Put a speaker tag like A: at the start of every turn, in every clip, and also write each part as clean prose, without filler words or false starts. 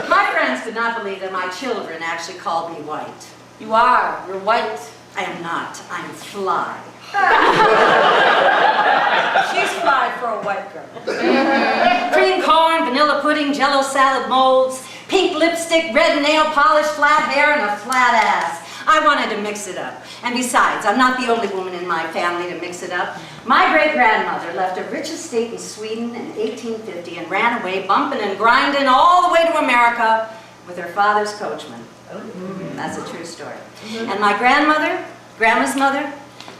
A: My friends could not believe that my children actually called me white.
B: You are. You're white.
A: I am not. I'm fly.
B: She's fly for a white girl.
A: Cream corn, vanilla pudding, jello salad molds, pink lipstick, red nail polish, flat hair, and a flat ass. I wanted to mix it up. And besides, I'm not the only woman in my family to mix it up. My great-grandmother left a rich estate in Sweden in 1850 and ran away, bumping and grinding all the way to America with her father's coachman. That's a true story. And my grandma's mother,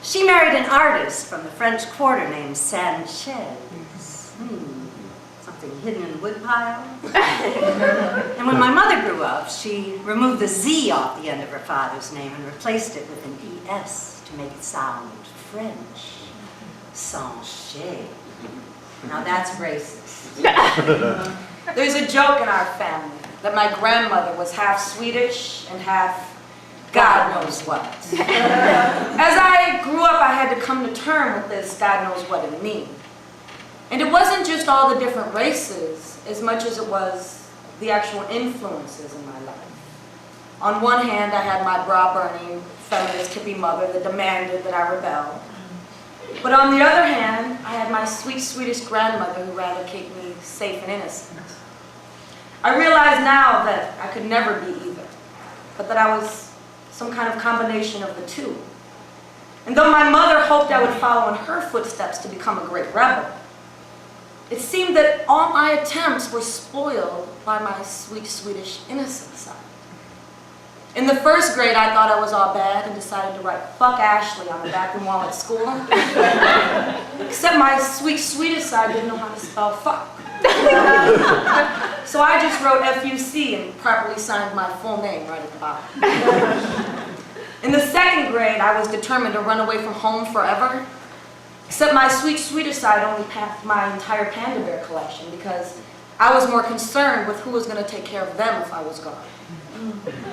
A: she married an artist from the French Quarter named Sanchez. Something hidden in the woodpile. And when my mother grew up, she removed the Z off the end of her father's name and replaced it with an ES to make it sound French. Sanchez. Now that's racist.
B: There's a joke in our family that my grandmother was half Swedish and half God knows what. As I grew up, I had to come to terms with this God knows what it means. And it wasn't just all the different races as much as it was the actual influences in my life. On one hand, I had my bra-burning, feminist, hippie mother that demanded that I rebel. But on the other hand, I had my sweet Swedish grandmother who rather kept me safe and innocent. I realize now that I could never be either, but that I was some kind of combination of the two. And though my mother hoped I would follow in her footsteps to become a great rebel, it seemed that all my attempts were spoiled by my sweet Swedish innocent side. In the first grade, I thought I was all bad and decided to write "fuck Ashley" on the bathroom wall at school. Except my sweet Swedish side didn't know how to spell fuck. So I just wrote F-U-C and properly signed my full name right at the bottom. In the second grade, I was determined to run away from home forever. Except my sweet Swedish side only packed my entire panda bear collection because I was more concerned with who was going to take care of them if I was gone.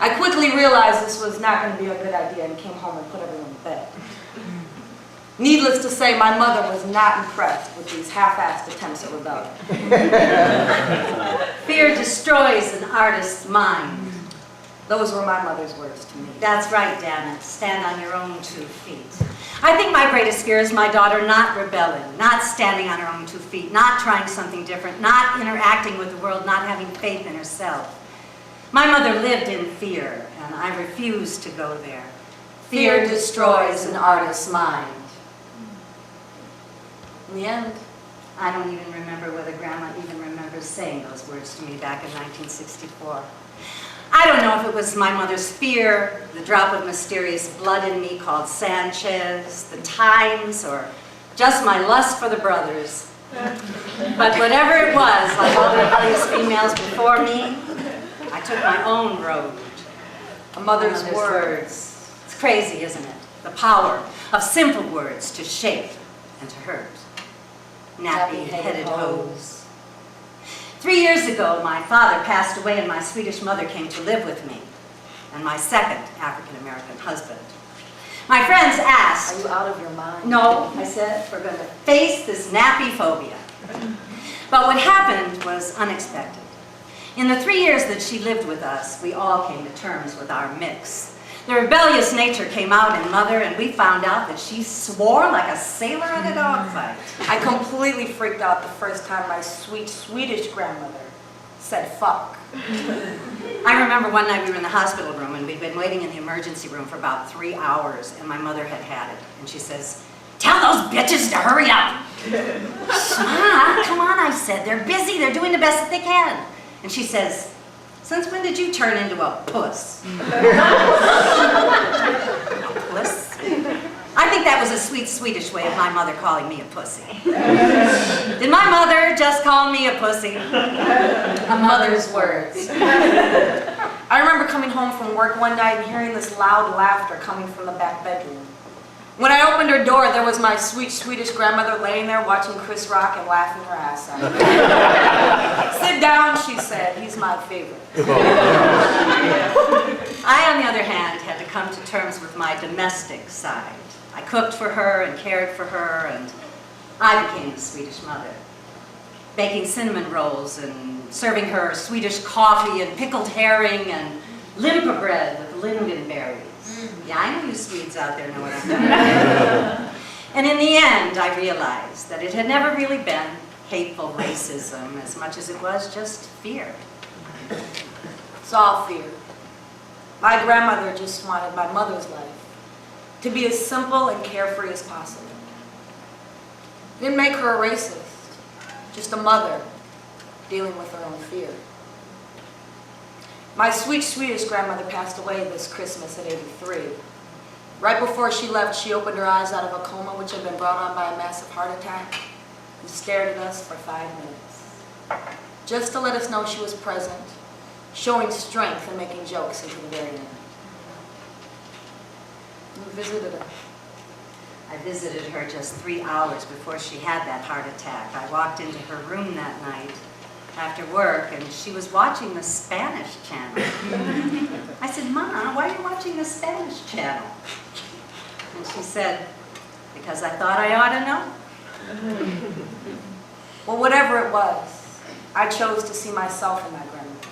B: I quickly realized this was not going to be a good idea and came home and put everyone to bed. Needless to say, my mother was not impressed with these half-assed attempts at rebellion.
A: Fear destroys an artist's mind.
B: Those were my mother's words to me.
A: That's right, damn it. Stand on your own 2 feet. I think my greatest fear is my daughter not rebelling, not standing on her own 2 feet, not trying something different, not interacting with the world, not having faith in herself. My mother lived in fear, and I refuse to go there. Fear destroys an artist's mind.
B: In the end,
A: I don't even remember whether Grandma even remembers saying those words to me back in 1964. I don't know if it was my mother's fear, the drop of mysterious blood in me called Sanchez, the times, or just my lust for the brothers. But whatever it was, like all the rebellious females before me, I took my own road.
B: a mother's words.
A: It's crazy, isn't it? The power of simple words to shape and to hurt. Nappy-headed hose. 3 years ago, my father passed away and my Swedish mother came to live with me, and my second African-American husband. My friends asked...
B: Are you out of your mind?
A: No, I said, we're going to face this nappy phobia. But what happened was unexpected. In the 3 years that she lived with us, we all came to terms with our mix. The rebellious nature came out in Mother, and we found out that she swore like a sailor at a dogfight.
B: I completely freaked out the first time my sweet Swedish grandmother said fuck.
A: I remember one night we were in the hospital room, and we'd been waiting in the emergency room for about 3 hours, and my mother had had it. And she says, "Tell those bitches to hurry up." "Ma, come on," I said. "They're busy. They're doing the best that they can." And she says, "Since when did you turn into a puss?" A puss? I think that was a sweet Swedish way of my mother calling me a pussy. Did my mother just call me a pussy?
B: A mother's words. I remember coming home from work one night and hearing this loud laughter coming from the back bedroom. When I opened her door, there was my sweet Swedish grandmother laying there watching Chris Rock and laughing her ass out. "Sit down," she said. "He's my favorite."
A: I, on the other hand, had to come to terms with my domestic side. I cooked for her and cared for her, and I became the Swedish mother. baking cinnamon rolls and serving her Swedish coffee and pickled herring and limpa bread with lingonberries. Yeah, I know you Swedes out there know what I'm talking about. And in the end, I realized that it had never really been hateful racism as much as it was just fear.
B: It's all fear. My grandmother just wanted my mother's life to be as simple and carefree as possible. It didn't make her a racist, just a mother dealing with her own fear. My sweet Swedish grandmother passed away this Christmas at 83. Right before she left, she opened her eyes out of a coma which had been brought on by a massive heart attack and stared at us for 5 minutes, just to let us know she was present, showing strength and making jokes until the very end. We visited her.
A: I visited her just 3 hours before she had that heart attack. I walked into her room that night after work, and she was watching the Spanish channel. I said, "Mom, why are you watching the Spanish channel?" And she said, "Because I thought I ought to know."
B: Well, whatever it was, I chose to see myself in my grandmother.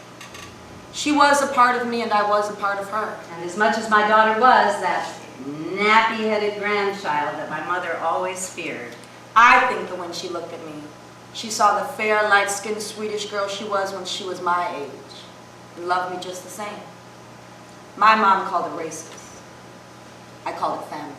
B: She was a part of me, and I was a part of her.
A: And as much as my daughter was that nappy-headed grandchild that my mother always feared,
B: I think that when she looked at me, she saw the fair, light-skinned Swedish girl she was when she was my age, and loved me just the same. My mom called it racist. I called it family.